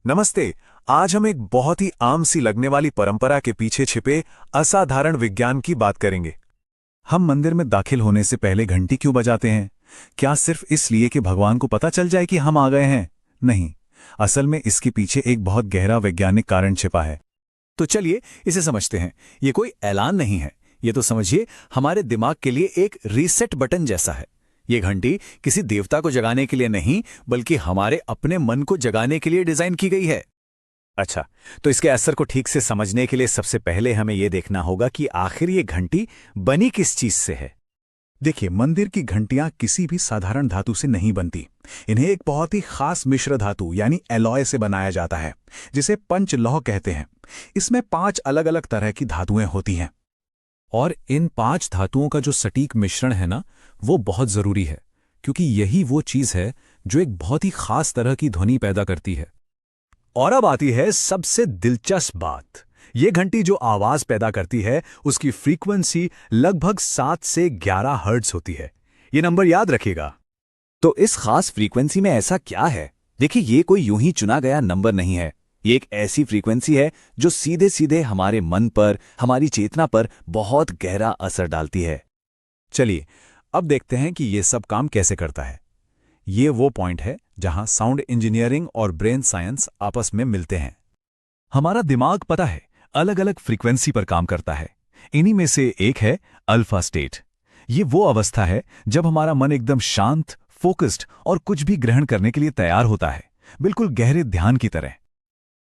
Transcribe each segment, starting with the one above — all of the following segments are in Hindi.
नमस्ते। आज हम एक बहुत ही आम सी लगने वाली परंपरा के पीछे छिपे असाधारण विज्ञान की बात करेंगे। हम मंदिर में दाखिल होने से पहले घंटी क्यों बजाते हैं? क्या सिर्फ इसलिए कि भगवान को पता चल जाए कि हम आ गए हैं? नहीं, असल में इसके पीछे एक बहुत गहरा वैज्ञानिक कारण छिपा है। तो चलिए इसे समझते हैं। ये कोई ऐलान नहीं है, ये तो समझिए हमारे दिमाग के लिए एक रीसेट बटन जैसा है। ये घंटी किसी देवता को जगाने के लिए नहीं, बल्कि हमारे अपने मन को जगाने के लिए डिजाइन की गई है। अच्छा, तो इसके असर को ठीक से समझने के लिए सबसे पहले हमें यह देखना होगा कि आखिर ये घंटी बनी किस चीज से है। देखिए, मंदिर की घंटियां किसी भी साधारण धातु से नहीं बनती। इन्हें एक बहुत ही खास मिश्र धातु यानी एलॉय से बनाया जाता है, जिसे पंचलौह कहते हैं। इसमें 5 अलग अलग तरह की धातुएं होती हैं। और इन 5 धातुओं का जो सटीक मिश्रण है ना, वो बहुत जरूरी है, क्योंकि यही वो चीज है जो एक बहुत ही खास तरह की ध्वनि पैदा करती है। और अब आती है सबसे दिलचस्प बात। ये घंटी जो आवाज पैदा करती है, उसकी फ्रीक्वेंसी लगभग 7 से 11 हर्ट्ज होती है। ये नंबर याद रखिएगा। तो इस खास फ्रीक्वेंसी में ऐसा क्या है? देखिए, ये कोई यूं ही चुना गया नंबर नहीं है। ये एक ऐसी फ्रीक्वेंसी है जो सीधे सीधे हमारे मन पर, हमारी चेतना पर बहुत गहरा असर डालती है। चलिए, अब देखते हैं कि ये सब काम कैसे करता है। ये वो पॉइंट है जहां साउंड इंजीनियरिंग और ब्रेन साइंस आपस में मिलते हैं। हमारा दिमाग, पता है, अलग अलग फ्रीक्वेंसी पर काम करता है। इन्हीं में से एक है अल्फा स्टेट। ये वो अवस्था है जब हमारा मन एकदम शांत, फोकस्ड और कुछ भी ग्रहण करने के लिए तैयार होता है, बिल्कुल गहरे ध्यान की तरह।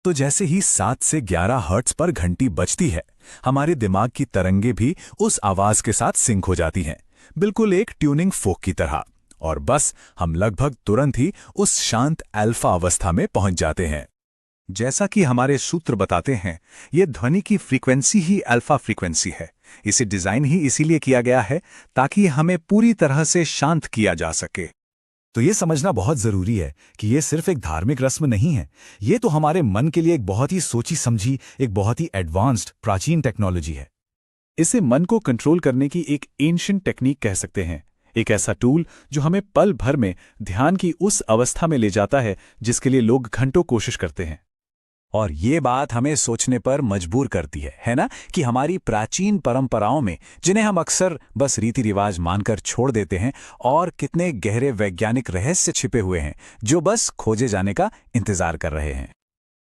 तो जैसे ही 7 से 11 हर्ट्ज पर घंटी बजती है, हमारे दिमाग की तरंगे भी उस आवाज के साथ सिंक हो जाती हैं, बिल्कुल एक ट्यूनिंग फोक की तरह। और बस हम लगभग तुरंत ही उस शांत अल्फा अवस्था में पहुंच जाते हैं। जैसा कि हमारे सूत्र बताते हैं, ये ध्वनि की फ्रीक्वेंसी ही अल्फा फ्रीक्वेंसी है। इसे डिजाइन ही इसीलिए किया गया है ताकि हमें पूरी तरह से शांत किया जा सके। तो ये समझना बहुत जरूरी है कि ये सिर्फ एक धार्मिक रस्म नहीं है। ये तो हमारे मन के लिए एक बहुत ही सोची समझी, एक बहुत ही एडवांस्ड प्राचीन टेक्नोलॉजी है। इसे मन को कंट्रोल करने की एक एंशिएंट टेक्निक कह सकते हैं। एक ऐसा टूल जो हमें पल भर में ध्यान की उस अवस्था में ले जाता है जिसके लिए लोग घंटों कोशिश करते हैं। और ये बात हमें सोचने पर मजबूर करती है ना, कि हमारी प्राचीन परंपराओं में, जिन्हें हम अक्सर बस रीति रिवाज मानकर छोड़ देते हैं, और कितने गहरे वैज्ञानिक रहस्य छिपे हुए हैं जो बस खोजे जाने का इंतजार कर रहे हैं।